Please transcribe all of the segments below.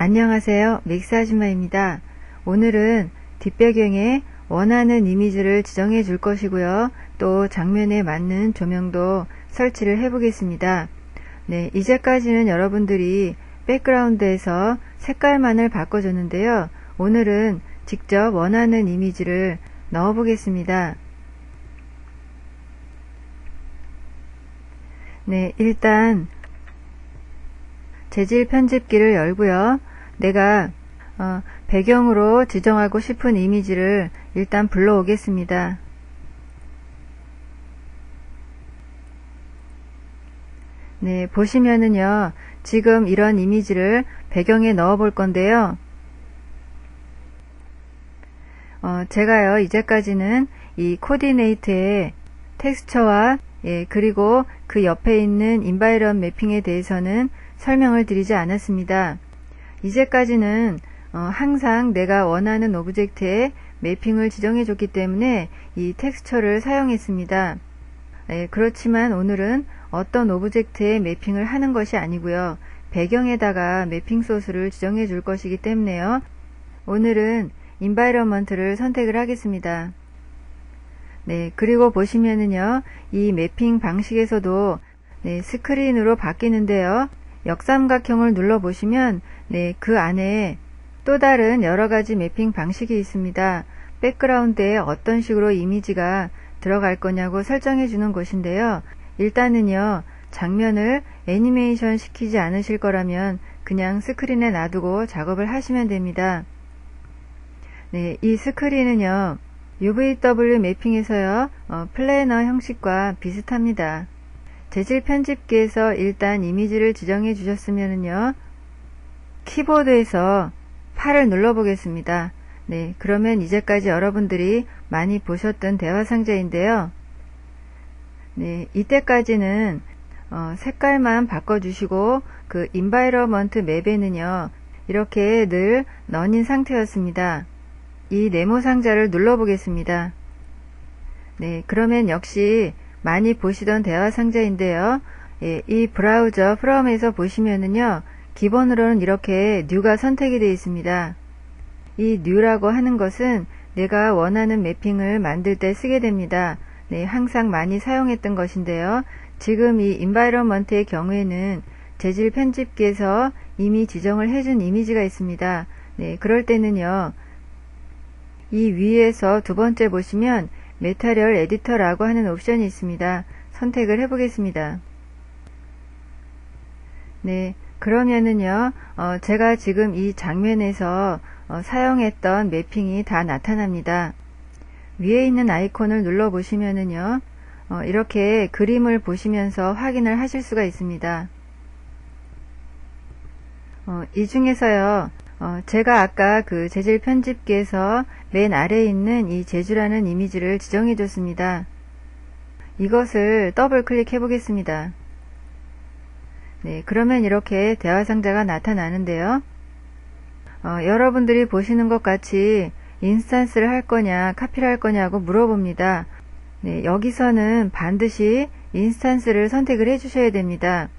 안녕하세요. 믹스 아줌마입니다. 오늘은 뒷배경에 원하는 이미지를 지정해 줄 것이고요. 또 장면에 맞는 조명도 설치를 해 보겠습니다. 네, 이제까지는 여러분들이 백그라운드에서 색깔만을 바꿔줬는데요. 오늘은 직접 원하는 이미지를 넣어 보겠습니다. 네, 일단 재질 편집기를 열고요. 내가 배경으로 지정하고 싶은 이미지를 일단 불러오겠습니다. 네, 보시면은요, 지금 이런 이미지를 배경에 넣어 볼 건데요. 제가요, 이제까지는 이 코디네이트의 텍스처와 그리고 그 옆에 있는 인바이런 매핑에 대해서는 설명을 드리지 않았습니다. 이제까지는 항상 내가 원하는 오브젝트에 매핑을 지정해 줬기 때문에 이 텍스처를 사용했습니다. 그렇지만 오늘은 어떤 오브젝트에 매핑을 하는 것이 아니고요. 배경에다가 매핑 소스를 지정해 줄 것이기 때문에요. 오늘은 인바이러먼트를 선택을 하겠습니다. 네, 그리고 보시면은요, 이 매핑 방식에서도 스크린으로 바뀌는데요. 역삼각형을 눌러 보시면 그 안에 또 다른 여러가지 매핑 방식이 있습니다. 백그라운드에 어떤 식으로 이미지가 들어갈 거냐고 설정해 주는 곳인데요. 일단은요, 장면을 애니메이션 시키지 않으실 거라면 그냥 스크린에 놔두고 작업을 하시면 됩니다. 네, 이 스크린은요, UVW 매핑에서요, 플래너 형식과 비슷합니다. 재질 편집기에서 일단 이미지를 지정해 주셨으면요, 키보드에서 8을 눌러 보겠습니다. 네, 그러면 이제까지 여러분들이 많이 보셨던 대화 상자인데요. 네, 이때까지는 색깔만 바꿔주시고 그 인바이러먼트 맵에는요, 이렇게 늘 넌인 상태였습니다. 이 네모 상자를 눌러 보겠습니다. 네, 그러면 역시 많이 보시던 대화 상자인데요. 이 브라우저 프롬에서 보시면은요, 기본으로는 이렇게 뉴가 선택이 되어 있습니다. 이 뉴라고 하는 것은 내가 원하는 매핑을 만들 때 쓰게 됩니다. 네, 항상 많이 사용했던 것인데요. 지금 이 인바이러먼트의 경우에는 재질 편집기에서 이미 지정을 해준 이미지가 있습니다. 네, 그럴 때는요, 이 위에서 두 번째 보시면 메타리얼 에디터라고 하는 옵션이 있습니다. 선택을 해 보겠습니다. 네, 그러면은요, 제가 지금 이 장면에서 사용했던 매핑이 다 나타납니다. 위에 있는 아이콘을 눌러 보시면은요, 이렇게 그림을 보시면서 확인을 하실 수가 있습니다. 이 중에서요, 제가 아까 그 재질 편집기에서 맨 아래에 있는 이 제주라는 이미지를 지정해 줬습니다. 이것을 더블 클릭해 보겠습니다. 네, 그러면 이렇게 대화 상자가 나타나는데요. 여러분들이 보시는 것 같이 인스턴스를 할 거냐, 카피를 할 거냐고 물어봅니다. 네, 여기서는 반드시 인스턴스를 선택을 해 주셔야 됩니다.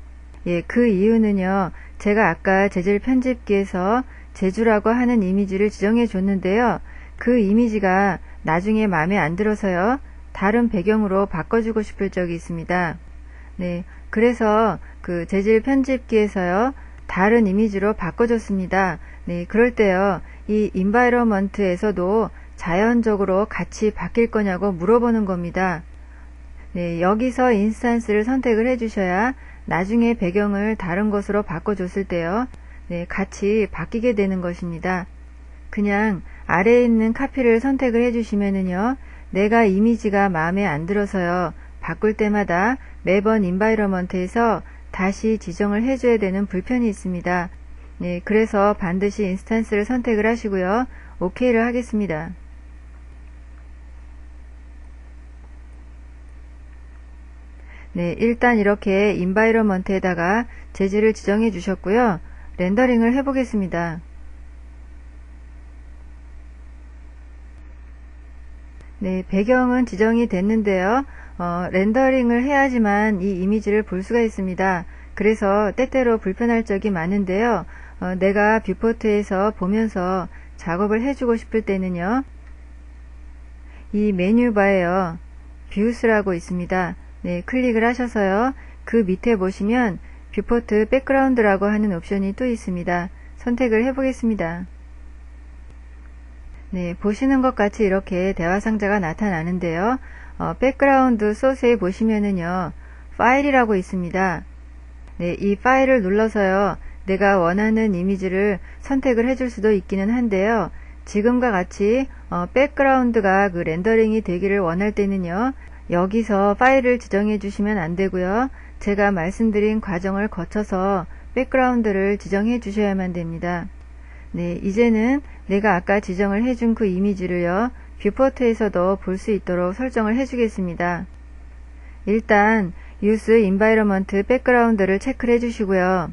그 이유는요, 제가 아까 재질 편집기에서 제주라고 하는 이미지를 지정해 줬는데요. 그 이미지가 나중에 마음에 안 들어서요, 다른 배경으로 바꿔주고 싶을 적이 있습니다. 네, 그래서 그 재질 편집기에서요, 다른 이미지로 바꿔줬습니다. 네, 그럴 때요, 이 인바이러먼트에서도 자연적으로 같이 바뀔 거냐고 물어보는 겁니다. 네, 여기서 인스턴스를 선택을 해주셔야 나중에 배경을 다른 것으로 바꿔줬을 때요, 네, 같이 바뀌게 되는 것입니다. 그냥 아래에 있는 카피를 선택을 해주시면은요, 내가 이미지가 마음에 안 들어서요, 바꿀 때마다 매번 인바이러먼트에서 다시 지정을 해줘야 되는 불편이 있습니다. 네, 그래서 반드시 인스턴스를 선택을 하시고요, OK를 하겠습니다. 네, 일단 이렇게 인바이러먼트에다가 재질을 지정해 주셨고요, 렌더링을 해 보겠습니다. 네, 배경은 지정이 됐는데요. 렌더링을 해야지만 이 이미지를 볼 수가 있습니다. 그래서 때때로 불편할 적이 많은데요. 내가 뷰포트에서 보면서 작업을 해주고 싶을 때는요. 이 메뉴바에요. 뷰스라고 있습니다. 네, 클릭을 하셔서요. 그 밑에 보시면 뷰포트 백그라운드라고 하는 옵션이 또 있습니다. 선택을 해보겠습니다. 네, 보시는 것 같이 이렇게 대화 상자가 나타나는데요. 백그라운드 소스에 보시면은요. 파일이라고 있습니다. 네, 이 파일을 눌러서요. 내가 원하는 이미지를 선택을 해줄 수도 있기는 한데요. 지금과 같이 백그라운드가 그 렌더링이 되기를 원할 때는요. 여기서 파일을 지정해 주시면 안 되고요. 제가 말씀드린 과정을 거쳐서 백그라운드를 지정해 주셔야만 됩니다. 네, 이제는 내가 아까 지정을 해준 그 이미지를요. 뷰포트에서도 볼 수 있도록 설정을 해주겠습니다. 일단 Use Environment Background를 체크를 해주시고요.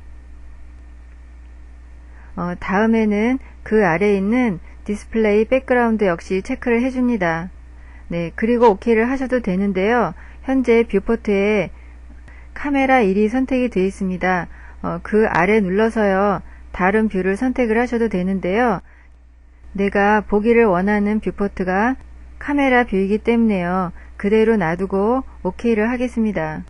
다음에는 그 아래에 있는 Display Background 역시 체크를 해줍니다. 네, 그리고 OK를 하셔도 되는데요. 현재 뷰포트에 카메라 1이 선택이 되어 있습니다. 그 아래 눌러서요. 다른 뷰를 선택을 하셔도 되는데요. 내가 보기를 원하는 뷰포트가 카메라 뷰이기 때문에요. 그대로 놔두고 OK를 하겠습니다.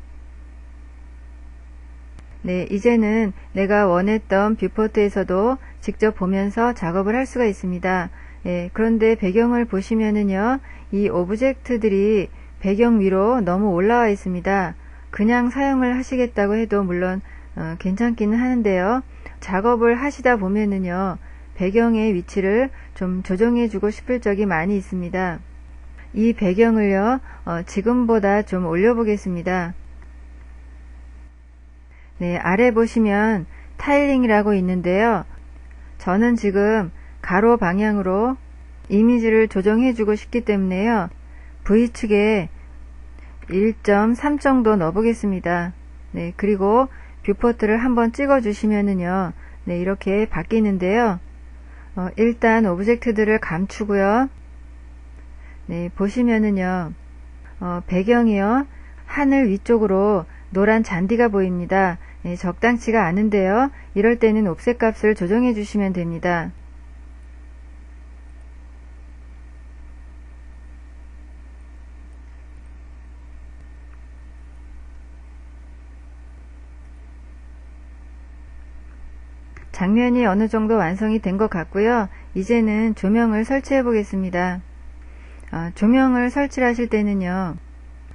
네, 이제는 내가 원했던 뷰포트에서도 직접 보면서 작업을 할 수가 있습니다. 예, 그런데 배경을 보시면은요, 이 오브젝트들이 배경 위로 너무 올라와 있습니다. 그냥 사용을 하시겠다고 해도 물론 괜찮기는 하는데요. 작업을 하시다 보면은요, 배경의 위치를 좀 조정해 주고 싶을 적이 많이 있습니다. 이 배경을요, 지금보다 좀 올려보겠습니다. 네, 아래 보시면 타일링이라고 있는데요. 저는 지금 가로 방향으로 이미지를 조정해 주고 싶기 때문에요. V축에 1.3 정도 넣어 보겠습니다. 네, 그리고 뷰포트를 한번 찍어 주시면은요. 네, 이렇게 바뀌는데요. 일단 오브젝트들을 감추고요. 네, 보시면은요. 배경이요. 하늘 위쪽으로 노란 잔디가 보입니다. 네, 적당치가 않은데요. 이럴 때는 옵셋 값을 조정해 주시면 됩니다. 장면이 어느 정도 완성이 된 것 같고요. 이제는 조명을 설치해 보겠습니다. 조명을 설치를 하실 때는요.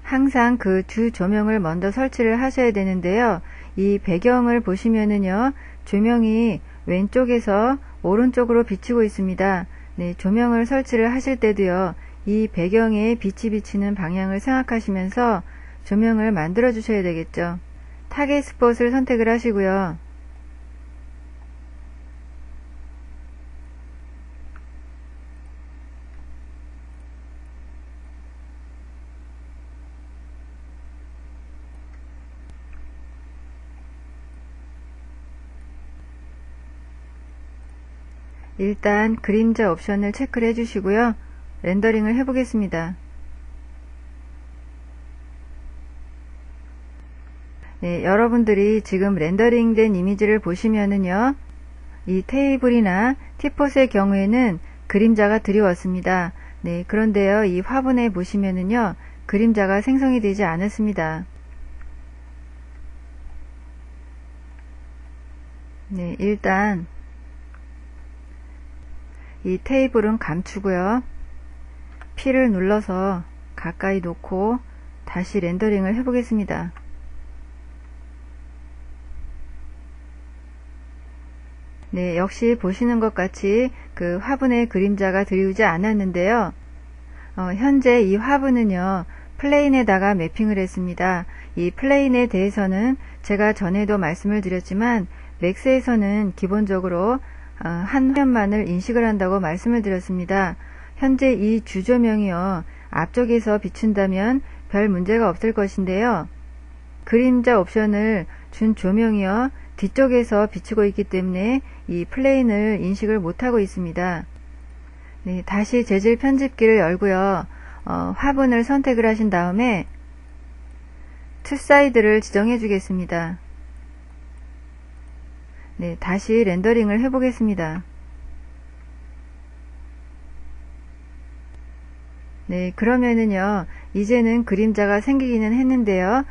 항상 그 주 조명을 먼저 설치를 하셔야 되는데요. 이 배경을 보시면은요. 조명이 왼쪽에서 오른쪽으로 비치고 있습니다. 네, 조명을 설치를 하실 때도요. 이 배경에 빛이 비치는 방향을 생각하시면서 조명을 만들어 주셔야 되겠죠. 타겟 스폿을 선택을 하시고요. 일단 그림자 옵션을 체크를 해주시고요. 렌더링을 해보겠습니다. 네, 여러분들이 지금 렌더링된 이미지를 보시면은요. 이 테이블이나 티폿의 경우에는 그림자가 드리웠습니다. 네, 그런데요. 이 화분에 보시면은요. 그림자가 생성이 되지 않았습니다. 네, 일단 이 테이블은 감추고요. P를 눌러서 가까이 놓고 다시 렌더링을 해보겠습니다. 네, 역시 보시는 것 같이 그 화분에 그림자가 들이우지 않았는데요. 현재 이 화분은요. 플레인에다가 매핑을 했습니다. 이 플레인에 대해서는 제가 전에도 말씀을 드렸지만 맥스에서는 기본적으로 한 화면만을 인식을 한다고 말씀을 드렸습니다. 현재 이 주조명이요. 앞쪽에서 비춘다면 별 문제가 없을 것인데요. 그림자 옵션을 준 조명이요. 뒤쪽에서 비추고 있기 때문에 이 플레인을 인식을 못하고 있습니다. 네, 다시 재질 편집기를 열고요. 화분을 선택을 하신 다음에 투사이드를 지정해 주겠습니다. 네, 다시 렌더링을 해보겠습니다. 네, 그러면은요, 이제는 그림자가 생기기는 했는데요,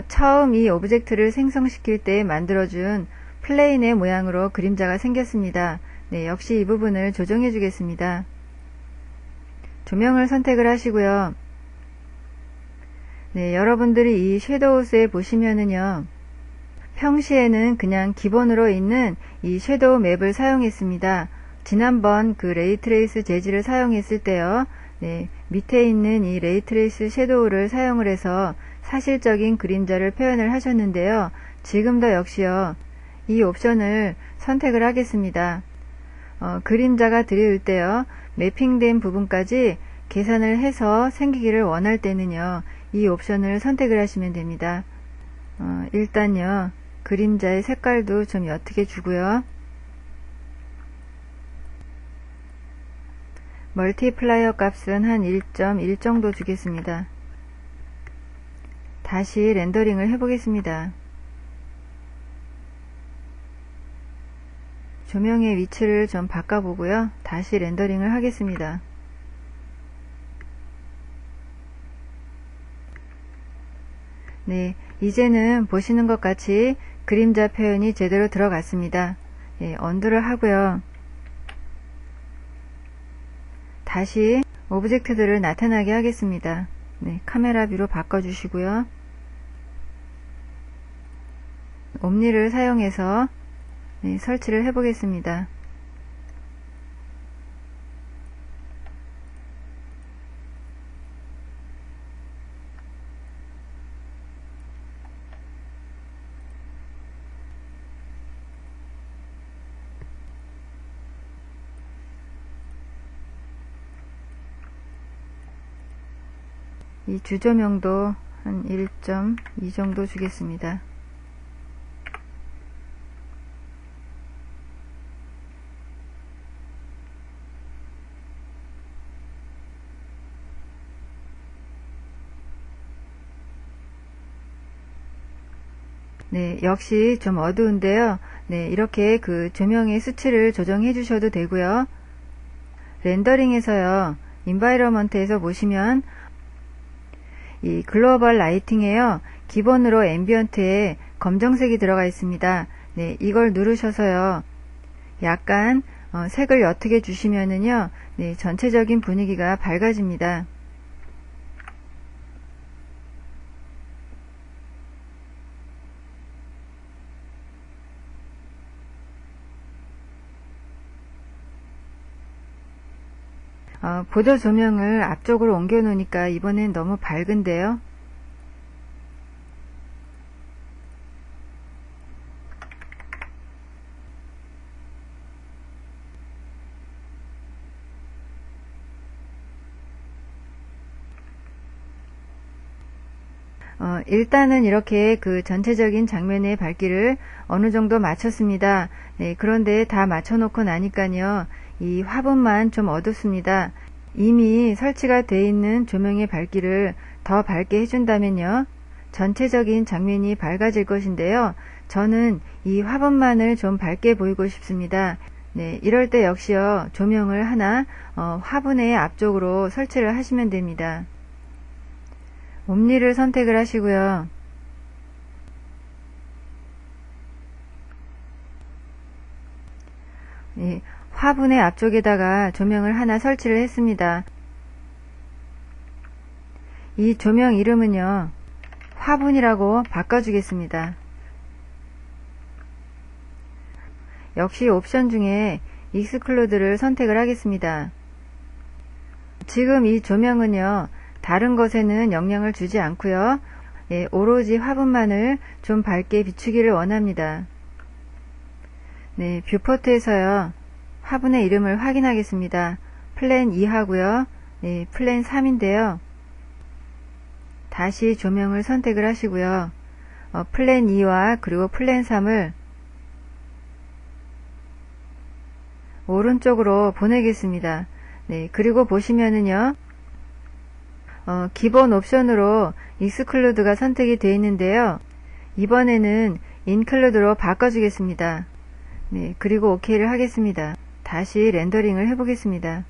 처음 이 오브젝트를 생성시킬 때 만들어준 플레인의 모양으로 그림자가 생겼습니다. 네, 역시 이 부분을 조정해 주겠습니다. 조명을 선택을 하시고요. 네, 여러분들이 이 섀도우스에 보시면은요, 평시에는 그냥 기본으로 있는 이 섀도우 맵을 사용했습니다. 지난번 그 레이트레이스 재질을 사용했을 때요, 네, 밑에 있는 이 레이트레이스 섀도우를 사용을 해서 사실적인 그림자를 표현을 하셨는데요. 지금도 역시요, 이 옵션을 선택을 하겠습니다. 그림자가 드리울 때요, 매핑된 부분까지 계산을 해서 생기기를 원할 때는요, 이 옵션을 선택을 하시면 됩니다. 일단요, 그림자의 색깔도 좀 옅게 주고요. 멀티플라이어 값은 한 1.1 정도 주겠습니다. 다시 렌더링을 해보겠습니다. 조명의 위치를 좀 바꿔보고요. 다시 렌더링을 하겠습니다. 네, 이제는 보시는 것 같이 그림자 표현이 제대로 들어갔습니다. 예, 언두를 하고요. 다시 오브젝트들을 나타나게 하겠습니다. 네, 카메라 뷰로 바꿔주시고요. 옴니를 사용해서 네, 설치를 해보겠습니다. 이 주조명도 한 1.2 정도 주겠습니다. 네, 역시 좀 어두운데요. 네, 이렇게 그 조명의 수치를 조정해 주셔도 되고요. 렌더링에서요, 인바이러먼트에서 보시면 이 글로벌 라이팅에요, 기본으로 앰비언트에 검정색이 들어가 있습니다. 네, 이걸 누르셔서요, 약간 색을 옅게 주시면은요, 네, 전체적인 분위기가 밝아집니다. 보조 조명을 앞쪽으로 옮겨 놓으니까 이번엔 너무 밝은데요. 일단은 이렇게 그 전체적인 장면의 밝기를 어느 정도 맞췄습니다. 네, 그런데 다 맞춰놓고 나니까요, 이 화분만 좀 어둡습니다. 이미 설치가 되어 있는 조명의 밝기를 더 밝게 해준다면요, 전체적인 장면이 밝아질 것인데요, 저는 이 화분만을 좀 밝게 보이고 싶습니다. 네, 이럴 때 역시요, 조명을 하나 화분의 앞쪽으로 설치를 하시면 됩니다. 옴니를 선택을 하시고요. 예, 화분의 앞쪽에다가 조명을 하나 설치를 했습니다. 이 조명 이름은요, 화분이라고 바꿔주겠습니다. 역시 옵션 중에 익스클루드를 선택을 하겠습니다. 지금 이 조명은요, 다른 것에는 영향을 주지 않고요, 예, 오로지 화분만을 좀 밝게 비추기를 원합니다. 네, 뷰포트에서요, 화분의 이름을 확인하겠습니다. 플랜 2하고요, 예, 플랜 3인데요. 다시 조명을 선택을 하시고요. 플랜 2와 그리고 플랜 3을 오른쪽으로 보내겠습니다. 네, 그리고 보시면은요, 기본 옵션으로 익스클루드가 선택이 되어 있는데요. 이번에는 인클루드로 바꿔주겠습니다. 네, 그리고 OK를 하겠습니다. 다시 렌더링을 해보겠습니다.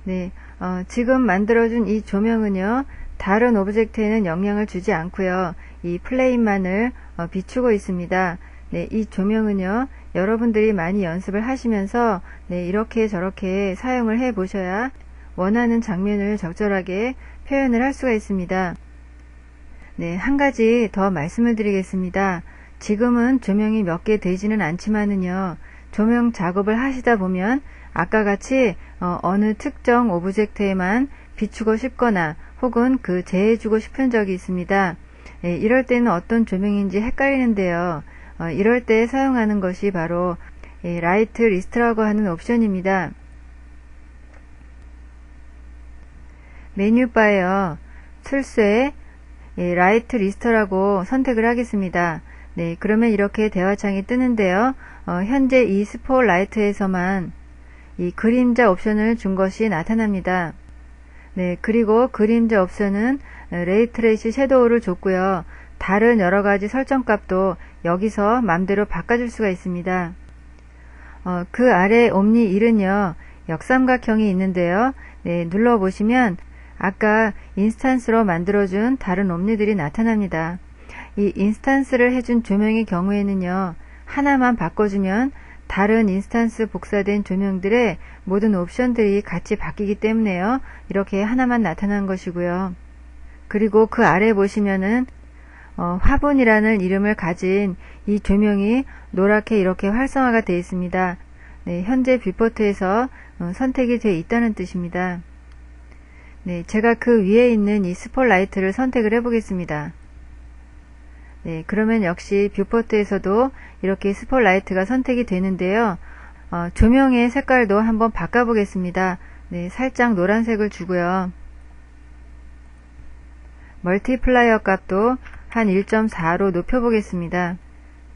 네, 지금 만들어준 이 조명은요, 다른 오브젝트에는 영향을 주지 않고요, 이 플레인만을 비추고 있습니다. 네, 이 조명은요, 여러분들이 많이 연습을 하시면서 네, 이렇게 저렇게 사용을 해 보셔야 원하는 장면을 적절하게 표현을 할 수가 있습니다. 네, 한 가지 더 말씀을 드리겠습니다. 지금은 조명이 몇 개 되지는 않지만은요, 조명 작업을 하시다 보면 아까 같이 어느 특정 오브젝트에만 비추고 싶거나 혹은 제해주고 싶은 적이 있습니다. 네, 이럴 때는 어떤 조명인지 헷갈리는데요. 이럴 때 사용하는 것이 바로 라이트 리스트라고 하는 옵션입니다. 메뉴바에요, 출수에 라이트 리스트라고 선택을 하겠습니다. 네, 그러면 이렇게 대화창이 뜨는데요. 현재 이 스포라이트에서만 이 그림자 옵션을 준 것이 나타납니다. 네, 그리고 그림자 옵션은 레이 트레이시 섀도우를 줬고요. 다른 여러가지 설정값도 여기서 맘대로 바꿔줄 수가 있습니다. 그 아래 옴니 1은요, 역삼각형이 있는데요. 네, 눌러보시면 아까 인스탄스로 만들어준 다른 옴니들이 나타납니다. 이 인스탄스를 해준 조명의 경우에는요, 하나만 바꿔주면 다른 인스탄스 복사된 조명들의 모든 옵션들이 같이 바뀌기 때문에요. 이렇게 하나만 나타난 것이고요. 그리고 그 아래 보시면은 화분이라는 이름을 가진 이 조명이 노랗게 이렇게 활성화가 되어 있습니다. 네, 현재 뷰포트에서 선택이 되어 있다는 뜻입니다. 네, 제가 그 위에 있는 이 스포라이트를 선택을 해보겠습니다. 네, 그러면 역시 뷰포트에서도 이렇게 스포라이트가 선택이 되는데요. 조명의 색깔도 한번 바꿔보겠습니다. 네, 살짝 노란색을 주고요. 멀티플라이어 값도 한 1.4로 높여보겠습니다.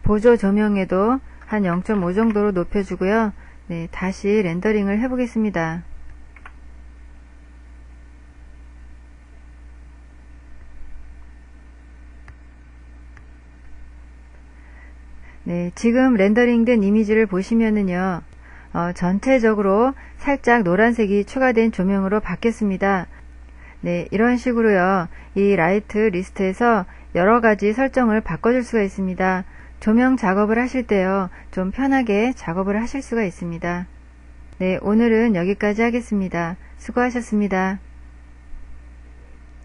보조 조명에도 한 0.5 정도로 높여주고요. 네, 다시 렌더링을 해보겠습니다. 네, 지금 렌더링된 이미지를 보시면은요, 전체적으로 살짝 노란색이 추가된 조명으로 바뀌었습니다. 네, 이런 식으로요, 이 라이트 리스트에서 여러가지 설정을 바꿔줄 수가 있습니다. 조명 작업을 하실 때요, 좀 편하게 작업을 하실 수가 있습니다. 네, 오늘은 여기까지 하겠습니다. 수고하셨습니다.